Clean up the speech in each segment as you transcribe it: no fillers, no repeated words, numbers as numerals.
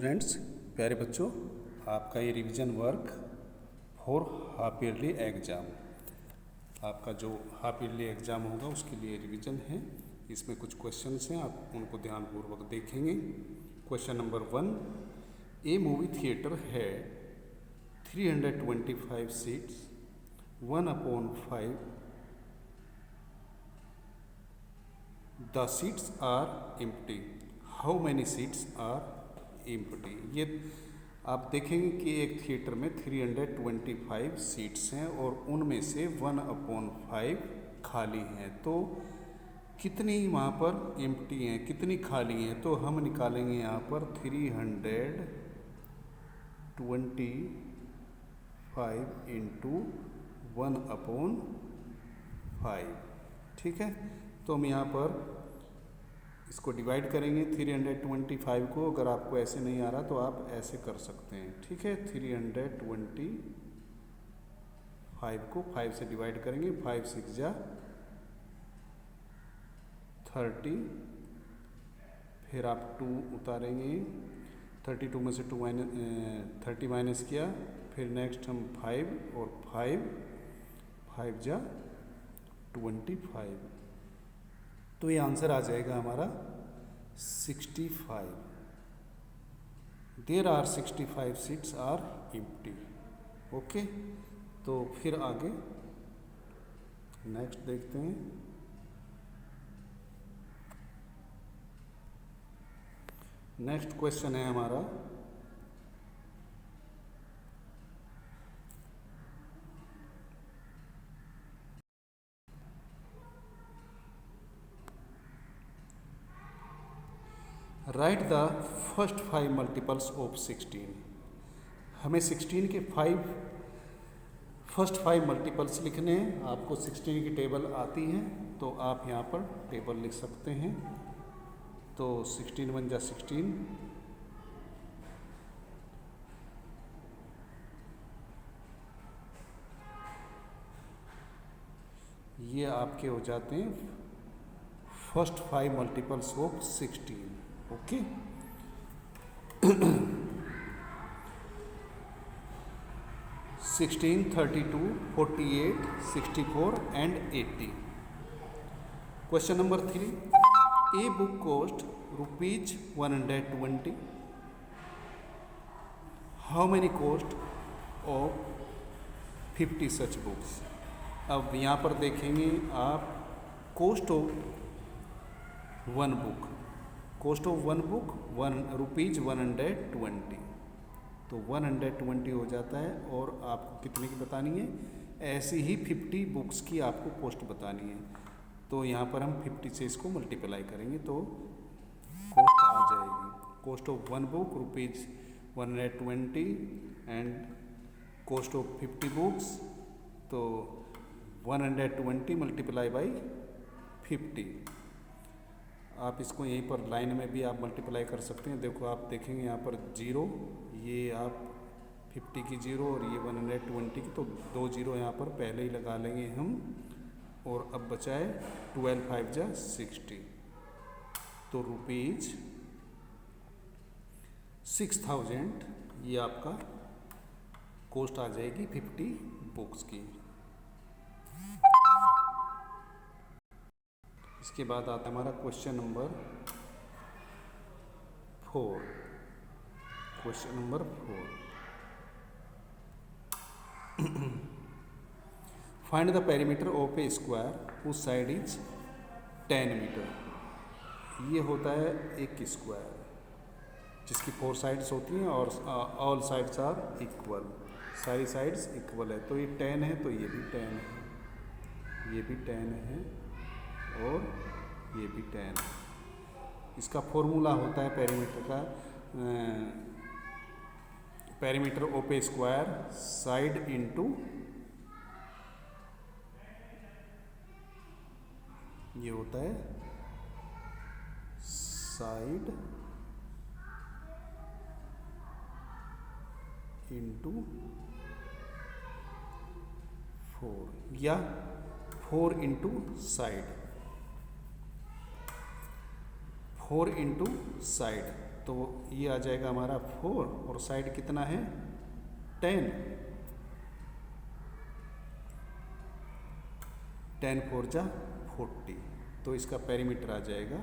Students, प्यारे बच्चों, आपका ये revision work for half yearly exam, आपका जो हाफ ईयरली एग्ज़ाम होगा उसके लिए रिवीजन है। इसमें कुछ क्वेश्चंस हैं, आप उनको ध्यानपूर्वक देखेंगे। Question number 1, a movie theatre है 325 seats, 1/5 the seats are empty, how many seats are empty. ये आप देखेंगे कि एक थिएटर में 325 सीट्स हैं और उनमें से 1/5 खाली हैं, तो कितनी वहाँ पर एम्प्टी हैं, कितनी खाली हैं। तो हम निकालेंगे यहाँ पर 325 इंटू 1/5, ठीक है। तो हम यहाँ पर इसको डिवाइड करेंगे 325 को। अगर आपको ऐसे नहीं आ रहा तो आप ऐसे कर सकते हैं, ठीक है। 325 को 5 से डिवाइड करेंगे, 5 6 जा 30, फिर आप 2 उतारेंगे, 32 में से 30 माइनस किया, फिर नेक्स्ट हम 5 और 5 जा 25, तो ये आंसर आ जाएगा हमारा 65। There are 65 seats are empty. Okay, तो फिर आगे नेक्स्ट देखते हैं। नेक्स्ट क्वेश्चन है हमारा, right the first 5 multiples of 16। हमें 16 के फर्स्ट 5 मल्टीपल्स लिखने हैं। आपको 16 की टेबल आती है तो आप यहाँ पर टेबल लिख सकते हैं। तो 16 1 जा 16, ये आपके हो जाते हैं first 5 multiples of 16। Okay, 16, 32, 48, 64 and 80। Question number 3, a book cost ₹120, how many cost of 50 such books. अब यहाँ पर देखेंगे आप cost of one book, cost of one book ₹120, तो 120 हो जाता है। और आपको कितने की बतानी है, ऐसी ही 50 बुक्स की आपको कॉस्ट बतानी है। तो यहाँ पर हम 50 से इसको मल्टीप्लाई करेंगे तो कॉस्ट आ जाएगी। Cost of one book ₹120 and cost of 50 books, तो 120 मल्टीप्लाई बाई 50। आप इसको यहीं पर लाइन में भी आप मल्टीप्लाई कर सकते हैं। देखो, आप देखेंगे यहाँ पर 0, ये आप 50 की 0 और ये 120 की, तो 2 0 यहाँ पर पहले ही लगा लेंगे हम। और अब बचाए 12 5 जा 60, तो ₹6000 ये आपका कॉस्ट आ जाएगी 50 बुक्स की। इसके बाद आता है हमारा question number 4। Question number 4, find the perimeter of a square whose side is 10 metre. ये होता है एक स्क्वायर जिसकी 4 साइड्स होती हैं और ऑल साइड्स आर इक्वल, सारी साइड्स इक्वल है। तो ये 10 है, तो ये भी 10 है, ये भी 10 है और ये भी 10 है। इसका फॉर्मूला होता है पेरीमीटर का, perimeter of a square side into, ये होता है साइड इनटू 4 या 4 इंटू साइड, 4 इंटू साइड। तो ये आ जाएगा हमारा 4 और साइड कितना है 10, 10 4 जा 40, तो इसका पेरीमीटर आ जाएगा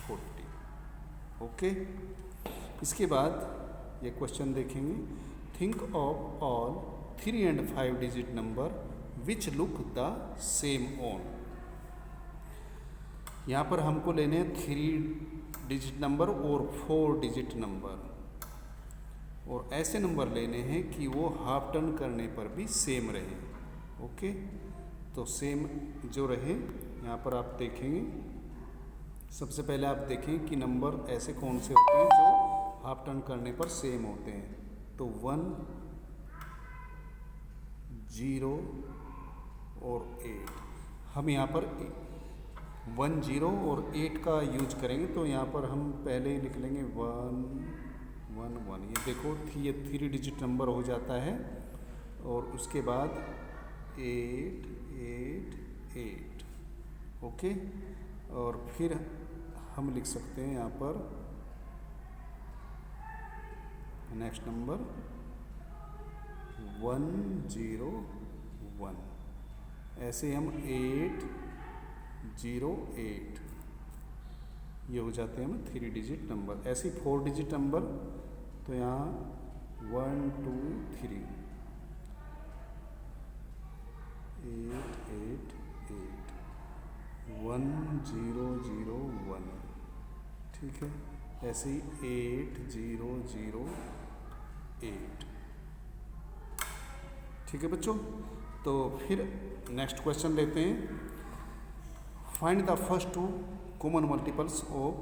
40। ओके, इसके बाद ये क्वेश्चन देखेंगे, think of all 3 and 5 digit number which look the same on. यहाँ पर हमको लेने हैं 3 डिजिट नंबर और 4 डिजिट नंबर, और ऐसे नंबर लेने हैं कि वो हाफ टर्न करने पर भी सेम रहे। ओके, तो सेम जो रहे, यहाँ पर आप देखेंगे, सबसे पहले आप देखें कि नंबर ऐसे कौन से होते हैं जो हाफ टर्न करने पर सेम होते हैं। तो 1 0 और 8, हम यहाँ पर 1 0 और 8 का यूज करेंगे, तो यहाँ पर हम पहले ही लिख लेंगे 1 1 1। ये देखो ये 3 डिजिट नंबर हो जाता है, और उसके बाद 8 8 8। ओके, और फिर हम लिख सकते हैं यहाँ पर नेक्स्ट नंबर 1 0 1। ऐसे हम 8 0 8, ये हो जाते हैं हम 3 डिजिट नंबर। ऐसे 4 डिजिट नंबर, तो यहाँ 1 2 3 8 8 8 1 0 0 1। ठीक है, ऐसे ही 8 0 0 8। ठीक है बच्चों, तो फिर नेक्स्ट क्वेश्चन लेते हैं, find the first 2 common multiples of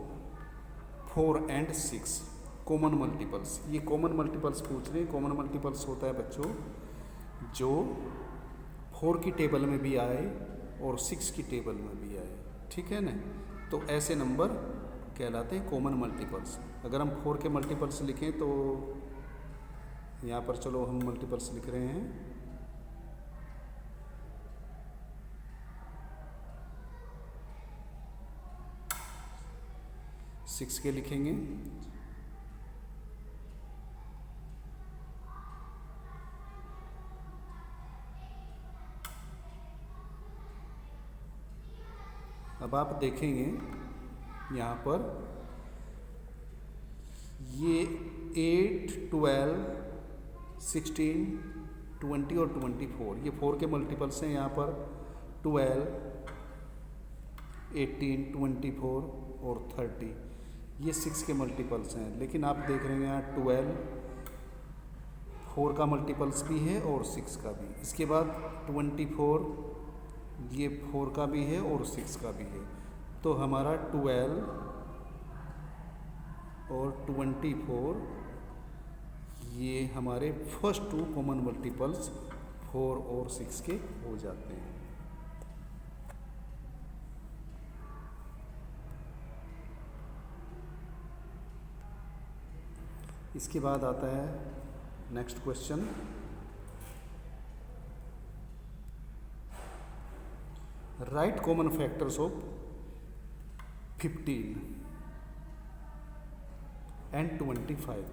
4 and 6। Common multiples, ये कॉमन मल्टीपल्स पूछ रहे हैं। कॉमन मल्टीपल्स होता है बच्चों जो 4 की टेबल में भी आए और 6 की टेबल में भी आए। ठीक है ना, तो ऐसे नंबर कहलाते हैं कॉमन मल्टीपल्स। अगर हम 4 के मल्टीपल्स लिखें तो यहाँ पर चलो हम मल्टीपल्स लिख रहे हैं, सिक्स के लिखेंगे, अब आप देखेंगे यहाँ पर ये 8 12 16 20 और 24, ये 4 के मल्टीपल्स हैं। यहाँ पर 12 18 24 और 30, ये 6 के मल्टीपल्स हैं। लेकिन आप देख रहे हैं यहाँ 12 4 का मल्टीपल्स भी है और 6 का भी। इसके बाद 24, ये 4 का भी है और 6 का भी है। तो हमारा 12 और 24, ये हमारे फर्स्ट 2 कॉमन मल्टीपल्स 4 और 6 के हो जाते हैं। इसके बाद आता है next question, right common factors of 15 and 25।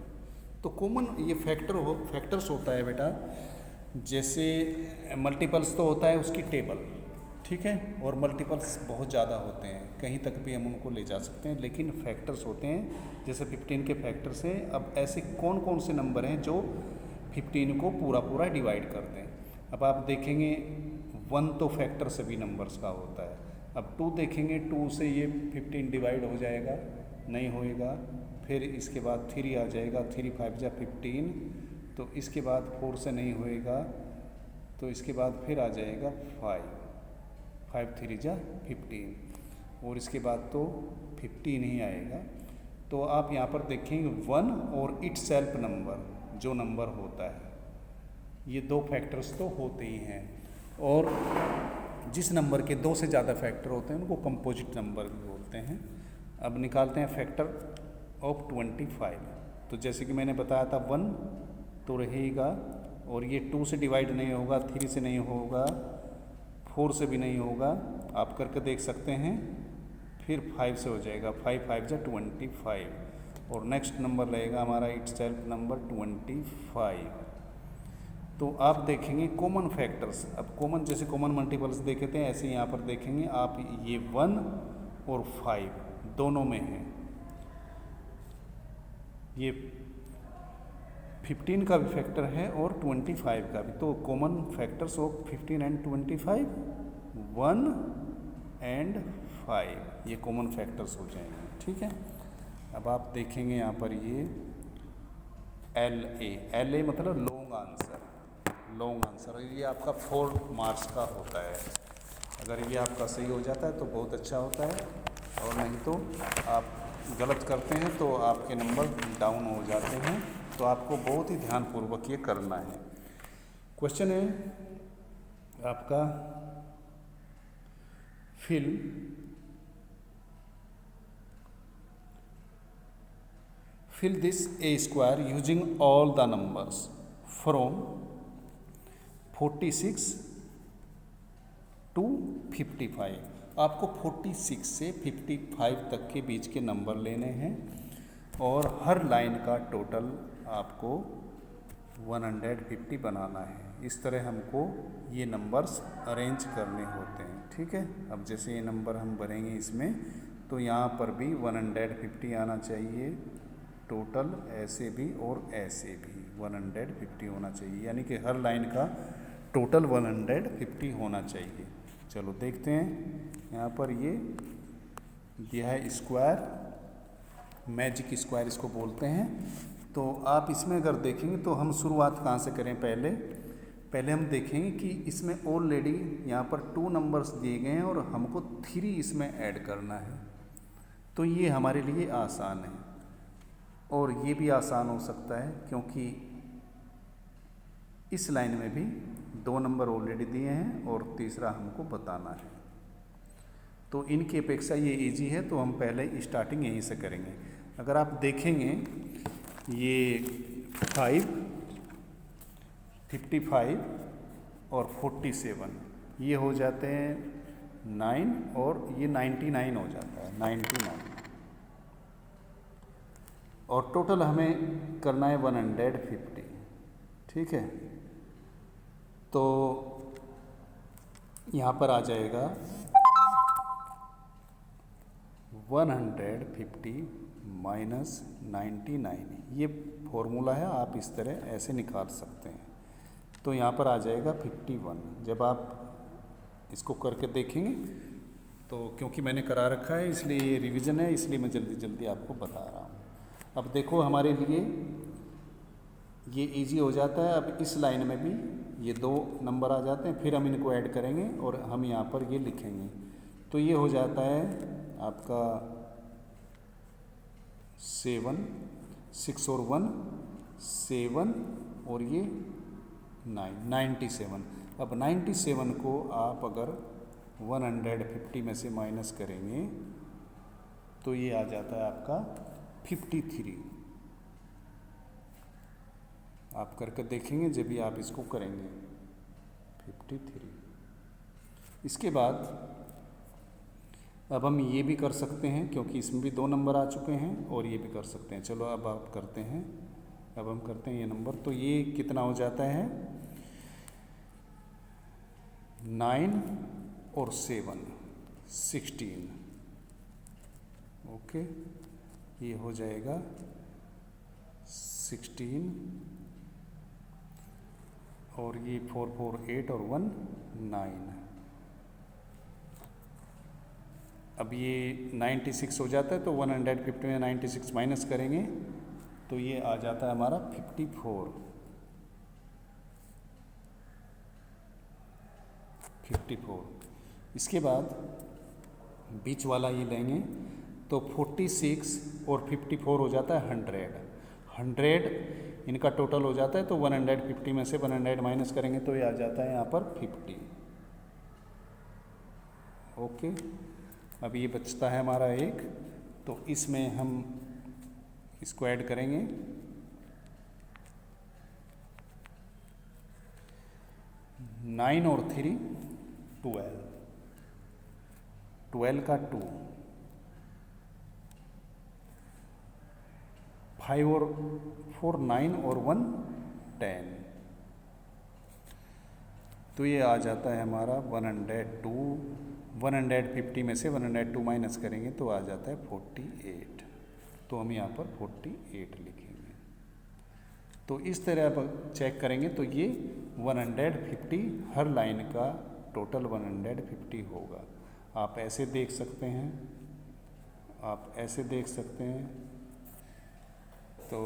तो कॉमन ये फैक्टर्स होता है बेटा, जैसे मल्टीपल्स तो होता है उसकी टेबल, ठीक है, और मल्टीपल्स बहुत ज़्यादा होते हैं, कहीं तक भी हम उनको ले जा सकते हैं। लेकिन फैक्टर्स होते हैं, जैसे 15 के फैक्टर्स हैं। अब ऐसे कौन कौन से नंबर हैं जो 15 को पूरा पूरा डिवाइड करते हैं। अब आप देखेंगे 1 तो फैक्टर सभी नंबर्स का होता है। अब 2 देखेंगे, 2 से ये 15 डिवाइड हो जाएगा, नहीं होएगा। फिर इसके बाद 3 आ जाएगा, 3 5 जा 15, तो इसके बाद 4 से नहीं होएगा, तो इसके बाद फिर आ जाएगा 5 3 जा 15, और इसके बाद तो 15 ही आएगा। तो आप यहाँ पर देखेंगे 1 और इटसेल्फ नंबर जो नंबर होता है, ये 2 फैक्टर्स तो होते ही हैं। और जिस नंबर के 2 से ज़्यादा फैक्टर होते हैं उनको कंपोजिट नंबर भी बोलते हैं। अब निकालते हैं फैक्टर ऑफ 25। तो जैसे कि मैंने बताया था 1 तो रहेगा, और ये 2 से डिवाइड नहीं होगा, 3 से नहीं होगा, 4 से भी नहीं होगा, आप करके देख सकते हैं। फिर 5 से हो जाएगा, 5 5 जा 25। और नेक्स्ट नंबर रहेगा हमारा इटसेल्फ नंबर 25। तो आप देखेंगे कॉमन फैक्टर्स, अब कॉमन जैसे कॉमन मल्टीपल्स देखे थे ऐसे यहाँ पर देखेंगे आप, ये 1 और 5 दोनों में है, ये 15 का भी फैक्टर है और 25 का भी। तो common factors of 15 and 25, 1 and 5, ये कॉमन फैक्टर्स हो जाएंगे, ठीक है। अब आप देखेंगे यहाँ पर ये LA मतलब लॉन्ग आंसर, ये आपका 4 मार्क्स का होता है। अगर ये आपका सही हो जाता है तो बहुत अच्छा होता है, और नहीं तो आप गलत करते हैं तो आपके नंबर डाउन हो जाते हैं। तो आपको बहुत ही ध्यानपूर्वक ये करना है। क्वेश्चन है आपका, fill this A square using all the numbers from 46 to 55। आपको 46 से 55 तक के बीच के नंबर लेने हैं और हर लाइन का टोटल आपको 150 बनाना है। इस तरह हमको ये नंबर्स अरेंज करने होते हैं, ठीक है। अब जैसे ये नंबर हम भरेंगे इसमें, तो यहाँ पर भी 150 आना चाहिए टोटल, ऐसे भी और ऐसे भी 150 होना चाहिए, यानी कि हर लाइन का टोटल 150 होना चाहिए। चलो देखते हैं, यहाँ पर ये है स्क्वायर, मैजिक स्क्वायर इसको बोलते हैं। तो आप इसमें अगर देखेंगे तो हम शुरुआत कहाँ से करें, पहले हम देखेंगे कि इसमें ऑलरेडी यहाँ पर 2 नंबर्स दिए गए हैं और हमको 3 इसमें ऐड करना है। तो ये हमारे लिए आसान है, और ये भी आसान हो सकता है क्योंकि इस लाइन में भी 2 नंबर ऑलरेडी दिए हैं और तीसरा हमको बताना है। तो इनकी अपेक्षा ये इजी है, तो हम पहले स्टार्टिंग यहीं से करेंगे। अगर आप देखेंगे ये 5, 55 और 47 ये हो जाते हैं 9, और ये 99 हो जाता है, 99। और टोटल हमें करना है 150, ठीक है। तो यहाँ पर आ जाएगा 150 माइनस 99, ये फॉर्मूला है, आप इस तरह ऐसे निकाल सकते हैं। तो यहाँ पर आ जाएगा 51। जब आप इसको करके देखेंगे तो, क्योंकि मैंने करा रखा है इसलिए ये रिवीजन है, इसलिए मैं जल्दी जल्दी आपको बता रहा हूँ। अब देखो हमारे लिए ये इजी हो जाता है। अब इस लाइन में भी ये 2 नंबर आ जाते हैं, फिर हम इनको ऐड करेंगे और हम यहाँ पर ये लिखेंगे। तो ये हो जाता है आपका 7, 6 और 1 7, और ये 9, 97। अब 97 को आप अगर 150 में से माइनस करेंगे तो ये आ जाता है आपका 53। आप करके देखेंगे जब भी आप इसको करेंगे 53। इसके बाद अब हम ये भी कर सकते हैं क्योंकि इसमें भी 2 नंबर आ चुके हैं, और ये भी कर सकते हैं। चलो अब आप करते हैं, अब हम करते हैं ये नंबर। तो ये कितना हो जाता है, 9 और 7 16, ओके। ये हो जाएगा 16, और ये 4 4 8 और 1 9। अब ये 96 हो जाता है, तो 150 में 96 माइनस करेंगे तो ये आ जाता है हमारा 54। इसके बाद बीच वाला ये लेंगे तो 46 और 54 हो जाता है 100 इनका टोटल हो जाता है। तो 150 में से 100 माइनस करेंगे तो ये आ जाता है यहाँ पर 50, ओके। अब ये बचता है हमारा 1, तो इसमें हम इसको ऐड करेंगे। 9 और 3 12 का 2, 5 और 4 9 और 1 10। तो ये आ जाता है हमारा 102। 150 में से 102 माइनस करेंगे तो आ जाता है 48। तो हम यहाँ पर 48 लिखेंगे। तो इस तरह आप चेक करेंगे तो ये 150 हर लाइन का टोटल 150 होगा। आप ऐसे देख सकते हैं, आप ऐसे देख सकते हैं। तो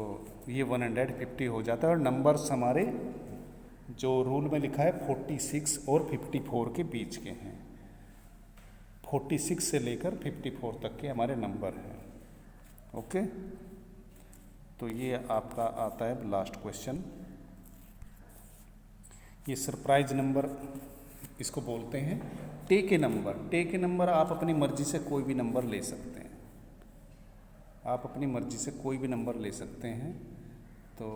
ये 150 हो जाता है और नंबर्स हमारे जो रूल में लिखा है 46 और 54 के बीच के हैं। 46 से लेकर 54 तक के हमारे नंबर हैं। ओके, तो ये आपका आता है लास्ट क्वेश्चन। ये सरप्राइज नंबर इसको बोलते हैं। Take a number. Take a number आप अपनी मर्जी से कोई भी नंबर ले सकते हैं। आप अपनी मर्जी से कोई भी नंबर ले सकते हैं। तो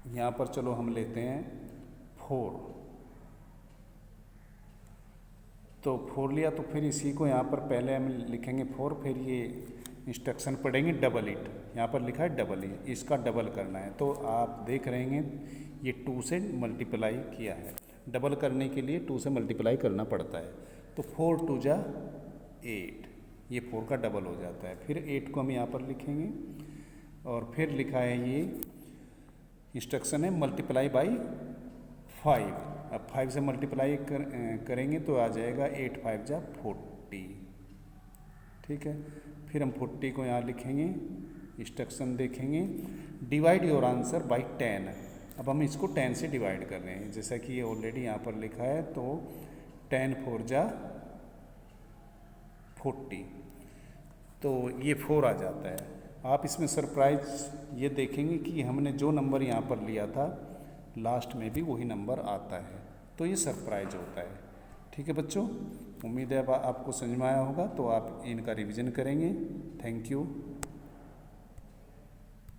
यहाँ पर चलो हम लेते हैं 4। तो 4 लिया तो फिर इसी को यहाँ पर पहले हम लिखेंगे 4, फिर ये इंस्ट्रक्शन पढ़ेंगे डबल इट। यहाँ पर लिखा है डबल इट, इसका डबल करना है। तो आप देख रहे हैं ये 2 से मल्टीप्लाई किया है। डबल करने के लिए 2 से मल्टीप्लाई करना पड़ता है। तो 4 2 जा 8, ये 4 का डबल हो जाता है। फिर 8 को हम यहाँ पर लिखेंगे और फिर लिखा है ये इंस्ट्रक्शन है मल्टीप्लाई बाई 5। अब 5 से मल्टीप्लाई करेंगे तो आ जाएगा 8 5 जा 40। ठीक है, फिर हम 40 को यहाँ लिखेंगे, इंस्ट्रक्शन देखेंगे डिवाइड योर आंसर बाई 10। अब हम इसको 10 से डिवाइड कर रहे हैं, जैसा कि ये ऑलरेडी यहाँ पर लिखा है। तो 10 4 जा 40, तो ये 4 आ जाता है। आप इसमें सरप्राइज ये देखेंगे कि हमने जो नंबर यहाँ पर लिया था लास्ट में भी वही नंबर आता है। तो ये सरप्राइज होता है। ठीक है बच्चों, उम्मीद है अब आपको समझ में आया होगा। तो आप इनका रिवीजन करेंगे। Thank you.